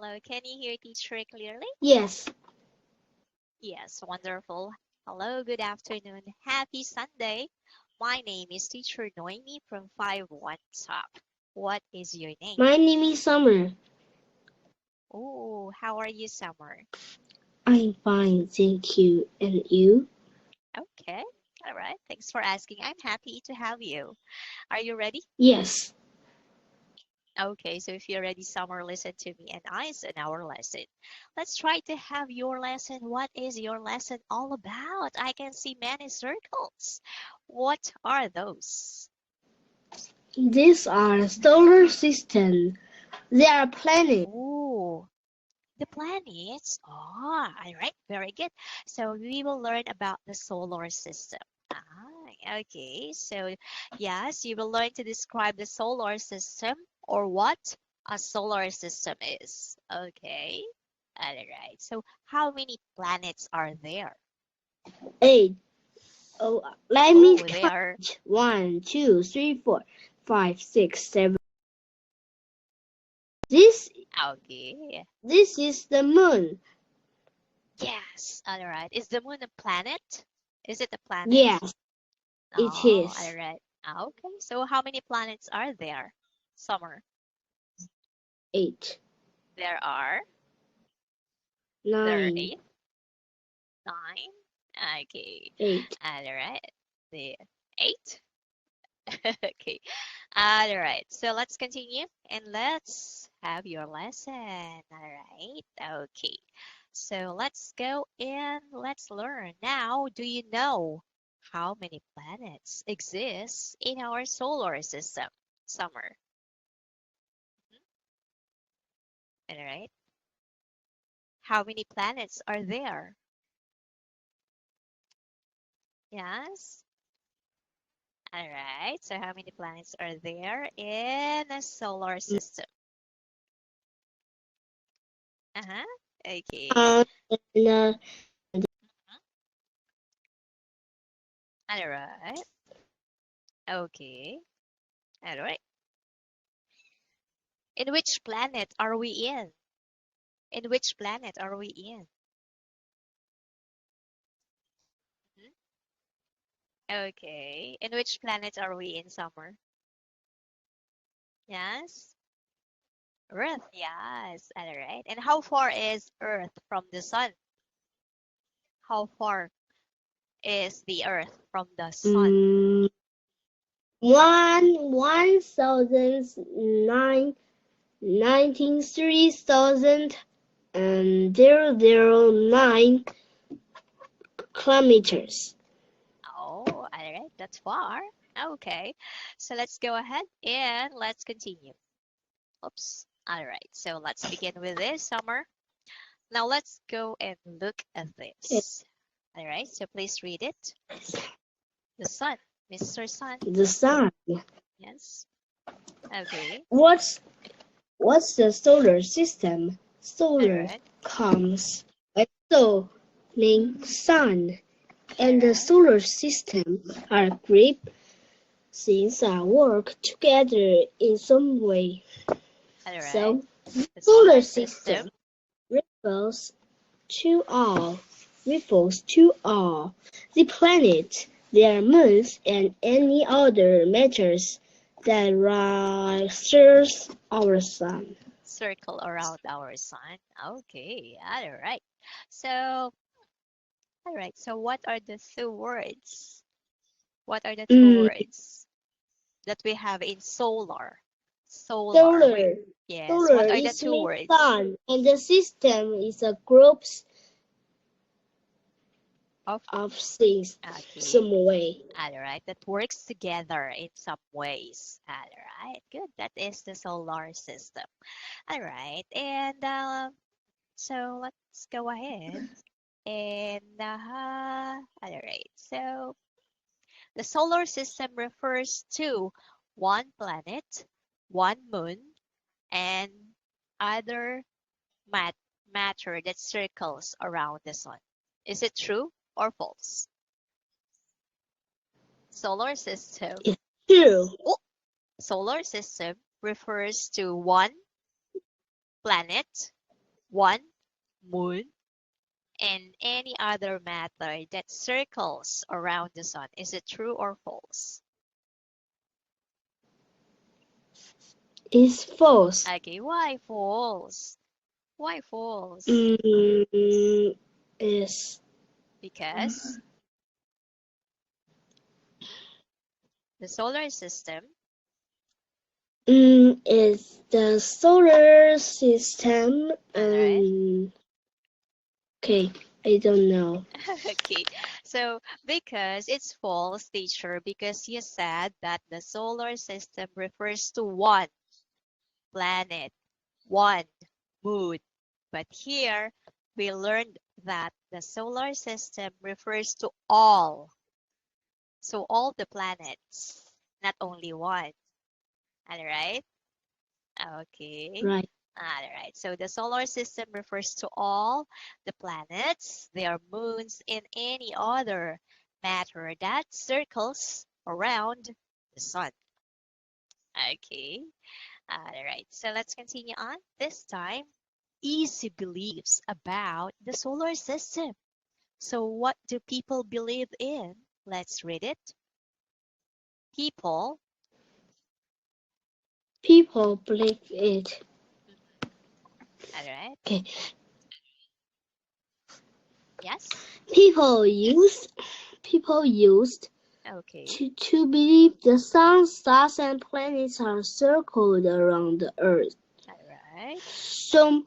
Hello, can you hear teacher clearly? Yes. Yes, wonderful. Hello, good afternoon. Happy Sunday. My name is teacher Noemi from 5-1 Top. What is your name? My name is Summer. Oh, how are you, Summer? I'm fine, thank you. And you? Okay, all right. Thanks for asking. I'm happy to have you. Are you ready? Yes. Okay, so if you're ready, Summer, listen to me and eyes in our lesson. Let's try to have your lesson. What is your lesson all about? I can see many circles. What are those? These are solar system. They are planets. Oh, the planets. Oh, all right, very good. So we will learn about the solar system. Okay. So yes, you will learn to describe the solar system or what a solar system is. Okay. All right. So how many planets are there? 8. Oh, let me Oh, they are. count. 1, 2, 3, 4, 5, 6, 7. This Okay. this is the moon. Yes. All right. Is the moon a planet? Is it a planet? Yes, it Oh, all is. right. Okay. So how many planets are there? Summer. 8, There are 9, 8, 9. Okay. 8. All right. The 8. Okay. All right. So let's continue and let's have your lesson. All right. Okay. So let's go and let's learn. Now, do you know how many planets exist in our solar system? Summer. All right. How many planets are there? Yes. All right. So how many planets are there in a solar system? Uh-huh. Okay. And, All right. Okay. All right. In which planet are we in? In which planet are we in? Mhm. Okay. In which planet are we in, Summer? Yes. Earth. Yes. All right. And how far is Earth from the sun? How far is the Earth from the sun? 1,009 kilometers. Oh, all right. That's far. Okay. So let's go ahead and let's continue. Oops. All right. So let's begin with this, Summer. Now let's go and look at this. All right. So please read it. The sun, Mr. Sun. The sun. Yes. Okay. What's the solar system? All Solar right. comes by solar sun, All and the right. solar system are great things that work together in some way. All right. So, The solar solar system. system refers to all the planets, their moons, and any other matters that circle our sun. Circle around our sun. Okay. All right. So, all right. So what are the two words? What are the two Mm, words that we have in solar? Solar. solar. Yes. Solar What are the is two mean words? sun, and the system is a group Of of things okay. some way. All right. That works together in some ways. All right. Good. That is the solar system. All right. And so let's go ahead. And all right. So the solar system refers to one planet, one moon, and other mat matter that circles around the sun. Is it true or false? Solar system. It's true. Solar system refers to one planet, one moon, and any other matter that circles around the sun. Is it true or false? It's false. Okay, why false? Why false? Is Because the solar system. is the solar system. Alright. Okay, I don't know. Okay, so because it's false, teacher, because you said that the solar system refers to one planet, one moon. But here we learned that the solar system refers to all. So all the planets, not only one. All right? Okay. Right. All right. So the solar system refers to all the planets, their moons, and any other matter that circles around the sun. Okay. All right. So let's continue on. This time, easy beliefs about the solar system. So what do people believe in? Let's read it. People Believe it. All right. Okay. Yes. People used Okay. to believe the sun, stars, and planets are circled around the Earth. All right. Some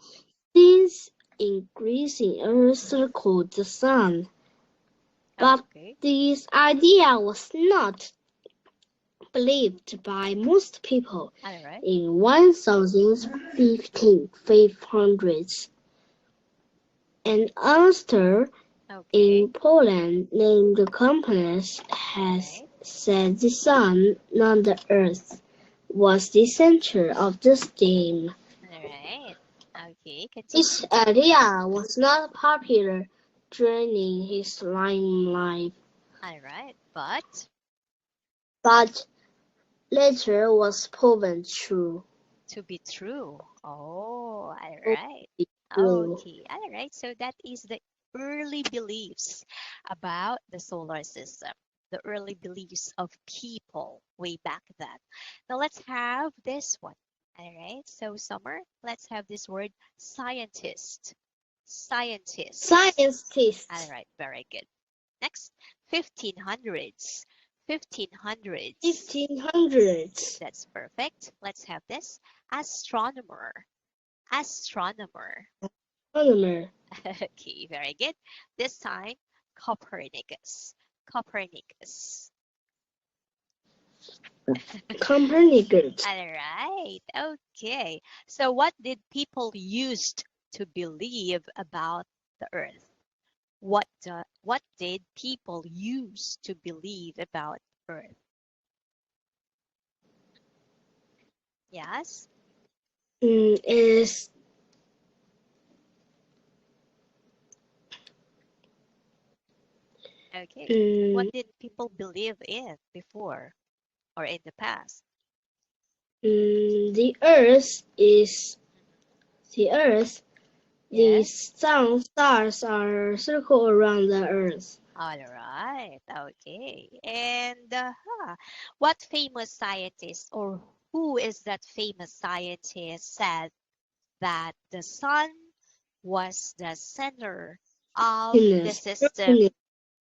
things increasing Earth circled the sun, but Okay. this idea was not believed by most people All right. in 1500s. An author Okay. in Poland named Copernicus has Right. said the sun, not the earth, was the center of the scheme. All right. Okay. This Continue. idea was not popular during his life, All right. But but later was proven true. to be true. Oh, all To right. be true. Okay. All right. So that is the early beliefs about the solar system. The early beliefs of people way back then. Now let's have this one. All right. So Summer, let's have this word scientist. Scientists. All Scientists. right. Very good. Next, 1500s. 1500s. 1500s. That's perfect. Let's have this. Astronomer. Astronomer. Astronomer. Okay, very good. This time, Copernicus. Copernicus. Copernicus. All right. Okay. So what did people used to believe about the Earth? What did people used to believe about Earth? Yes. Is Okay. What did people believe in before or in the past? the Earth is the Earth. The Yes. sun, stars are circle around the Earth. All right. Okay. And what famous scientist or who is that famous scientist said that the sun was the center of the Happiness. system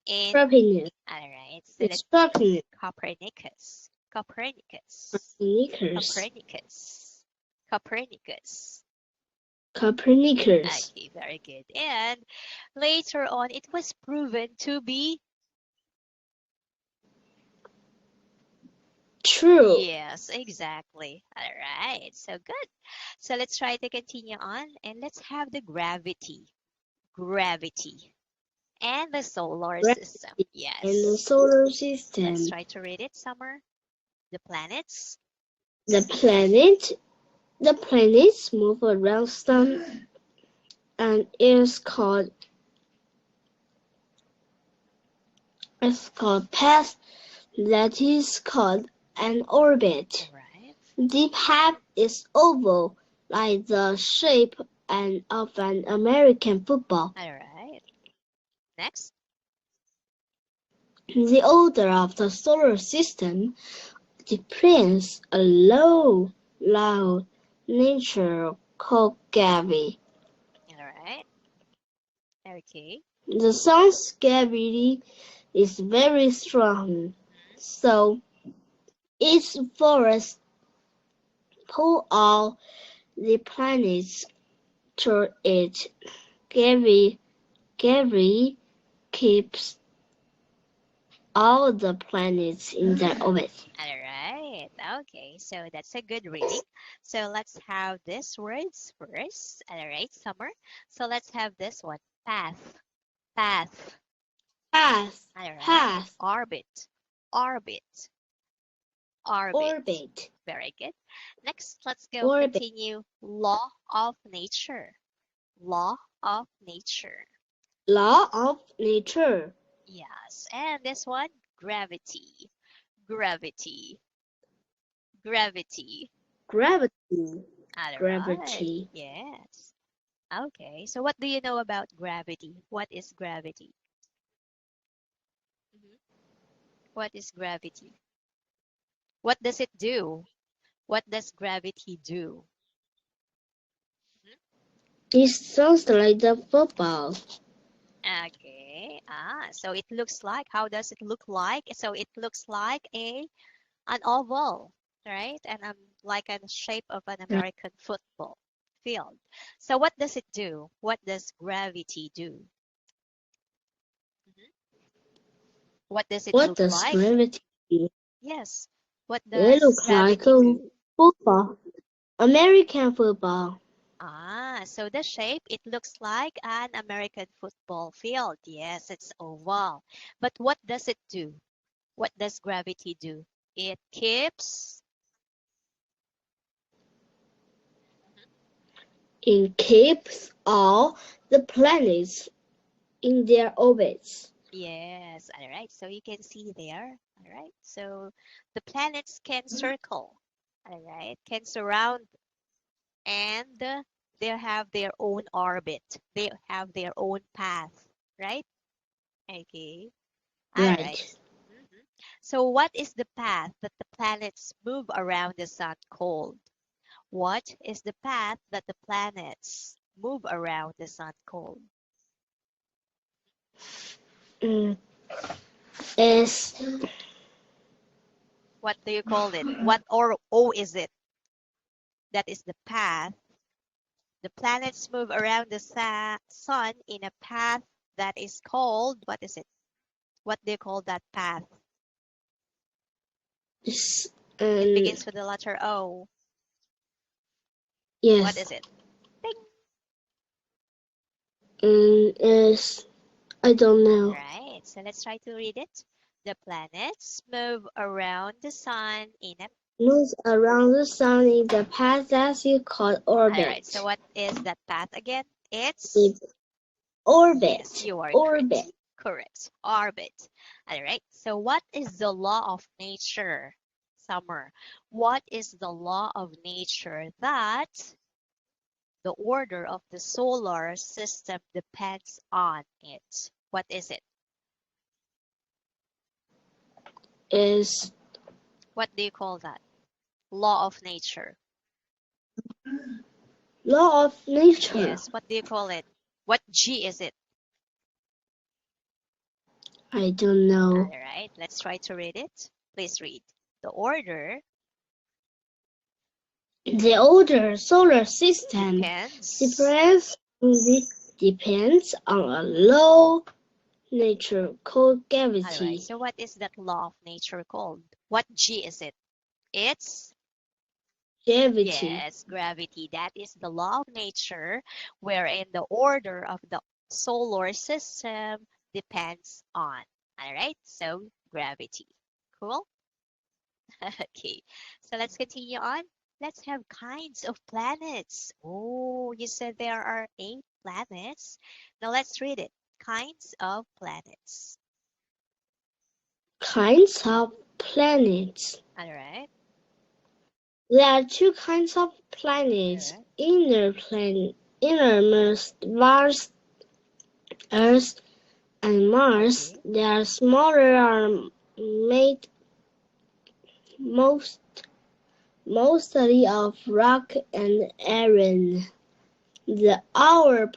in Happiness. all right. So It's let's happiness. Copernicus. Copernicus. Copernicus. Copernicus. Copernicus. Copernicus. Okay, very good. And later on, it was proven to be True. yes, exactly. All right, so good. So let's try to continue on and let's have the gravity. Gravity and the solar system. Gravity and the Yes. solar Let's system. try to read it, Summer. The planets. The planets move around sun and is called path, that is called an orbit. Right. The path is oval, like the shape and of an American football. All right. Next. The order of the solar system depends a law nature called gravity. All right. Okay. The sun's gravity is very strong, so its force pull all the planets toward it. Gravity keeps all the planets in their orbit. All right. Okay. So that's a good reading. So let's have these words first. All right, Summer. So let's have this one. Path. Path. Path, All right. path, Orbit. Orbit. Orbit. orbit, Very good. Next, let's go orbit, continue. Law of nature. Law of nature. law of nature, Yes. And this one, gravity. Gravity. Gravity. gravity, All right. gravity. Yes. Okay. So what do you know about gravity? What is gravity? Mhm. What is gravity? What does it do? What does gravity do? Mhm. It sounds like the football. Okay. So it looks like, how does it look like? So it looks like an oval, right? And like a shape of an American football field. So what does it do? What does gravity do? Mhm. What does it What look does like? gravity do? Yes. What It does looks like gravity a do? football, American football. So the shape, it looks like an American football field. Yes, it's oval. But what does it do? What does gravity do? It keeps. It keeps all the planets in their orbits. Yes, all right. So you can see there. All right. So the planets can circle. All right. Can surround and they have their own orbit. They have their own path, right? Okay. All right. Right. Mhm. So what is the path that the planets move around the sun called? What is the path that the planets move around the sun called? Mm, is What do you call it? What or O is it? That is the path. The planets move around the sun in a path that is called, what is it? What do you call that path? is It begins with the letter O. What yes. is it? Ding. Is I don't All know. right, so let's try to read it. The planets move around the sun in a. Moves around the sun in the path that you call All right, so orbit. what is that path again? It's. It Yes, orbit. you are correct. Orbit. Correct. Orbit. All right. So what is the law of nature? Summer. What is the law of nature that the order of the solar system depends on it? What is it? Is What do you call that? Law of nature. law of nature. Yes. What do you call it? What G is it? I don't know. All right. Let's try to read it. Please read. The order The older solar system depends. depends on a law nature called All right. gravity. So what is that law of nature called? What G is it? It's. Gravity. Yes, gravity. That is the law of nature wherein the order of the solar system depends on. All right, so gravity. Cool? Okay, so let's continue on. Let's have kinds of planets. Oh, you said there are 8 planets. Now let's read it. Kinds of planets. Kinds of planets. All right, There are two kinds of all planets. right. Inner innermost vast Earth and Mars. Okay. They are smaller are made mostly of rock and iron. The outer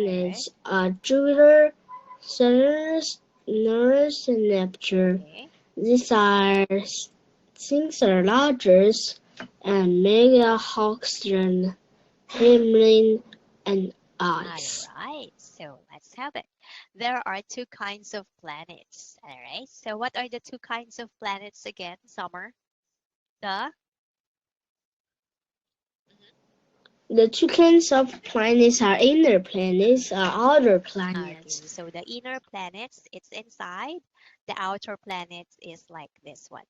All right. planets are Jupiter, Saturn, Uranus, and Neptune. Okay. These things are larger and mega oxygen, helium, and All ice. right. So let's have it. There are two kinds of planets. All right. So what are the two kinds of planets again, Summer? The The two kinds of planets are inner planets and outer planets. Okay, so the inner planets, it's inside. The outer planets is like this one.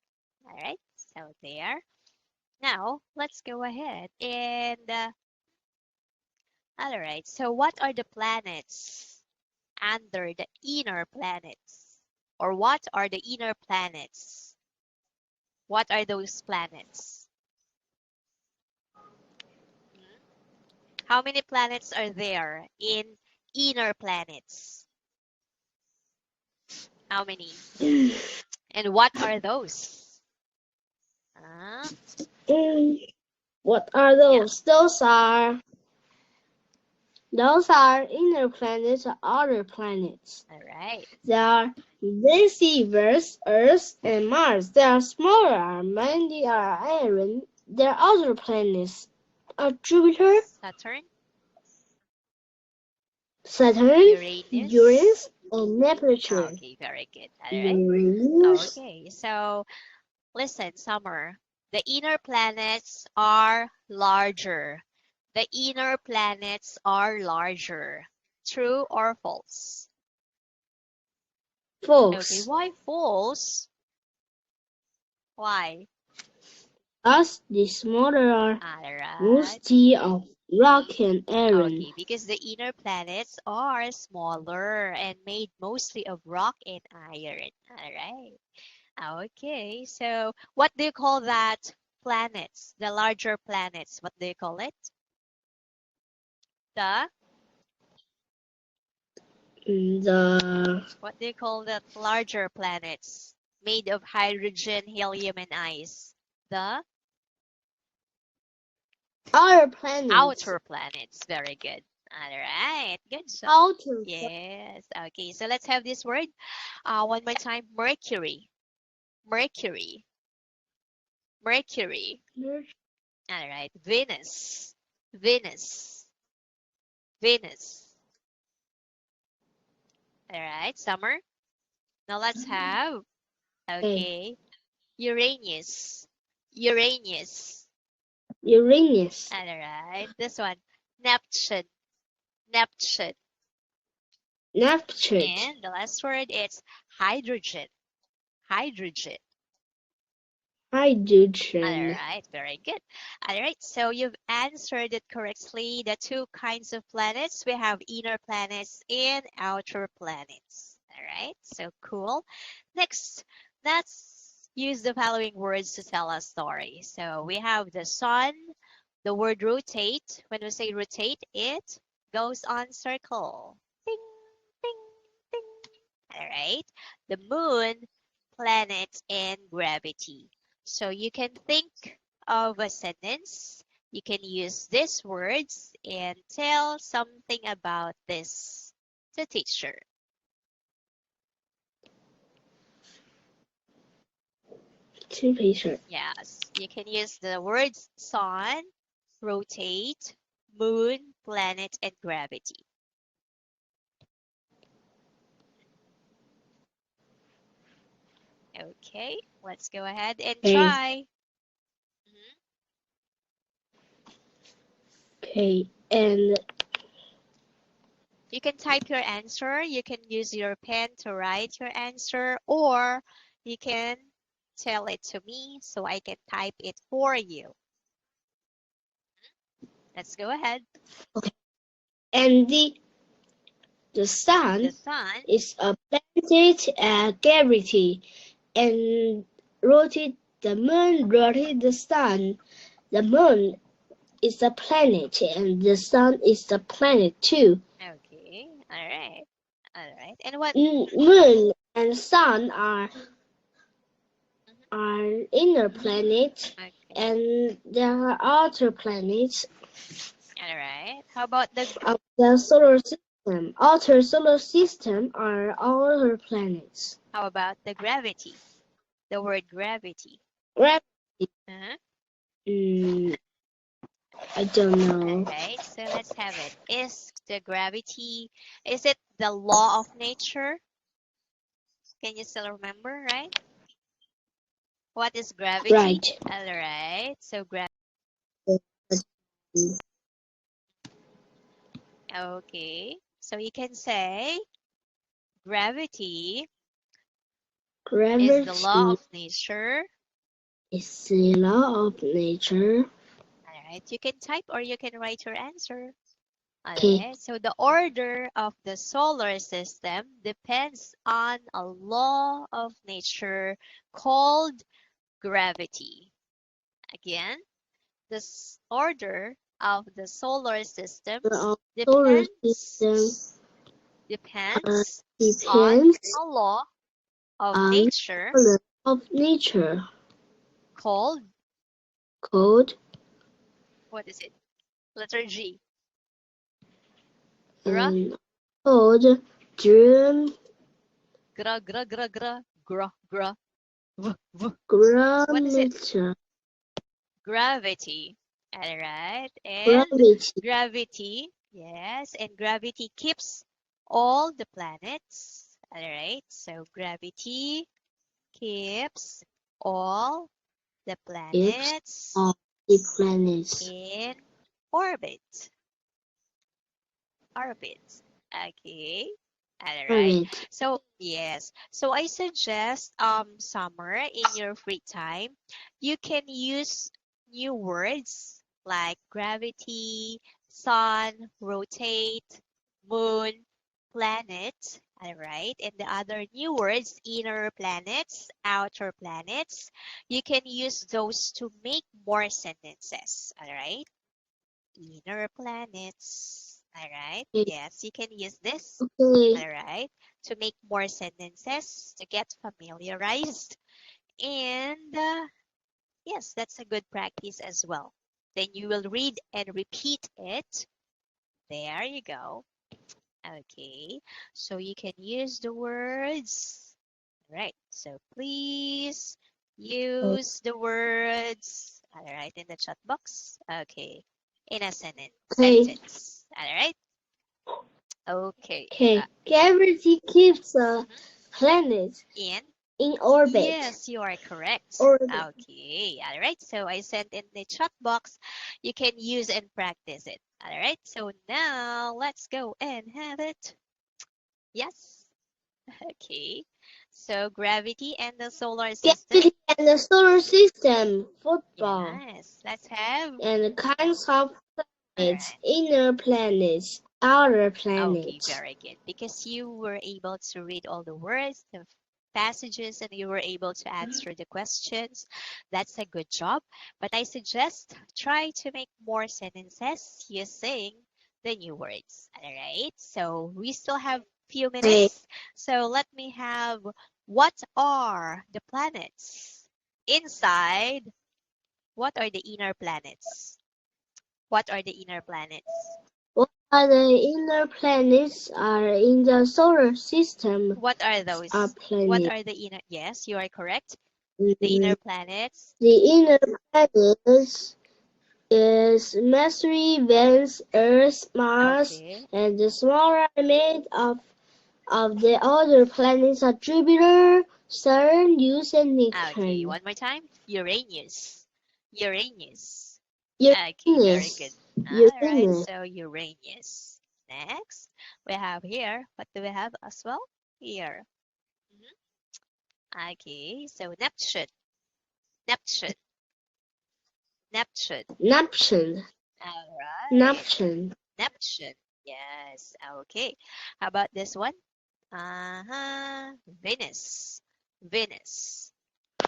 All right, so there. Now, let's go ahead and, all right, so what are the planets under the inner planets? Or what are the inner planets? What are those planets? Hmm? How many planets are there in inner planets? How many? And what are those? Uh, What are yeah, those? Those are inner planets and outer planets. all right. They are Venus, Earth, and Mars. They are smaller, many are iron. Their outer planets are Jupiter, Saturn, Saturn, Uranus. Uranus, and Neptune. Okay, very good. All right. Uranus, Okay, so listen, Summer. The inner planets are larger. The inner planets are larger. True or false? Okay, false. why false? Why? Thus, the smaller are All right. mostly of rock Mhm. and iron. Okay, because the inner planets are smaller and made mostly of rock and iron. All right. Okay, so what do you call that planets? The larger planets, what do you call it? The, The what do you call the larger planets made of hydrogen, helium, and ice? The outer planets, outer planets. Very good. All right, good job. outer Yes. Okay, so let's have this word one more time. Mercury. Mercury. Mercury. planets, All right. Venus. Venus. Venus. All right. Summer. Now let's have, okay, Uranus. Uranus. Uranus, All right. This one, Neptune. Neptune. Neptune, And the last word is hydrogen. Hydrogen. All hydrogen. right, very good. All right, so you've answered it correctly. The two kinds of planets, we have inner planets and outer planets. All right, so cool. Next, let's use the following words to tell a story. So we have the sun, the word rotate. When we say rotate, it goes on circle. Ding, ding, ding. All right, the moon, planet, and gravity. So you can think of a sentence. You can use these words and tell something about this to teacher. Two pictures. Yes, you can use the words sun, rotate, moon, planet, and gravity. Okay, let's go ahead and Okay, try. Mhm. okay, and You can type your answer. You can use your pen to write your answer, or you can tell it to me so I can type it for you. Let's go ahead. okay, and the sun The sun, is a planet at gravity and rotate the moon rotate the sun. The moon is a planet, and the sun is a planet too. Okay. All right. All right. And what? Moon and sun Mhm. are inner planets, Okay. and there are outer planets All right. How about the of the solar system. Outer solar system are outer planets. how about the gravity? The word gravity. Gravity. Uh-huh. Mm, I don't All know. right. So let's have it. Is the gravity, is it the law of nature? Can you still remember, right? What is gravity? Right. All right. So okay. So you can say gravity is the law Gravity of nature. is the law of nature. All right. You can type or you can write your answer. All Okay. right. So the order of the solar system depends on a law of nature called gravity. Again, this order of the solar system The solar depends system depends on depends a law of on nature the law of nature called, called what is it? Letter G. Gra, and called germ gra, gra, gra, gra, gra, gra, v, v. What is it? gravity. Gravity. All right. And Gravity gravity, yes, and gravity keeps all the planets. All right. So gravity keeps all the keeps planets all the planets in orbit. Orbit. Okay. All right. orbit. So yes. So I suggest summer in your free time, you can use new words like gravity, sun, rotate, moon, planet. All right. And the other new words, inner planets, outer planets. You can use those to make more sentences. All right. Inner planets. All right. Okay. Yes, you can use this. Okay. All right. To make more sentences, to get familiarized. And yes, that's a good practice as well. Then you will read and repeat it. There you go. Okay. So you can use the words. All right. So please use the words. All right. In the chat box. Okay. In a sentence. Okay. Sentence. All right. Okay. Okay. Gravity keeps the Mhm. planet In. in orbit. Yes, you are correct. Orbit. Okay. All right. So I sent in the chat box. You can use and practice it. All right. So now let's go and have it. Yes. Okay. So gravity and the solar system. Gravity and the solar system. Football. Yes. Let's have. And kinds of All planets. right. Inner planets. Outer Okay, planets. very good. Because you were able to read all the words, the passages, and you were able to answer the questions. That's a good job. But I suggest try to make more sentences using the new words. All right. So we still have few Okay. minutes. So let me have, what are the planets inside? What are the inner planets? What are the inner planets? What are the inner planets are in the solar system? What are Are those? What planets. are the inner? Yes, you are correct. The Mm, inner planets. the inner planets is Mercury, Venus, Earth, Mars, Okay. and the smaller made of the other planets are Jupiter, Saturn, Uranus, and Okay. Neptune. One more time. Uranus. Uranus. Okay. Very good. Uranus. All right. Uranus. So Uranus. Next, we have here. What do we have as well? Here. Mhm. Okay. So Neptune. Neptune. Neptune. Neptune. All right. Neptune. Neptune. Yes. Okay. How about this one? Uh-huh. Venus. Venus.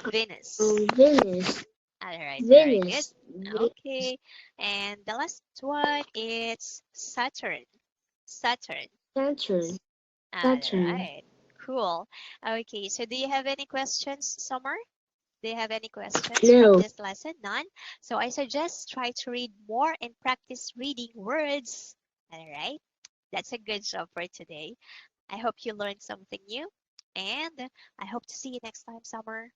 Venus. Venus. All right, very good. Venus. Okay. And the last one is Saturn. Saturn. Saturn. All Saturn. right. Cool. Okay, so do you have any questions, Summer? Do you have any questions from No. this lesson? None? So I suggest try to read more and practice reading words. All right. That's a good job for today. I hope you learned something new. And I hope to see you next time, Summer.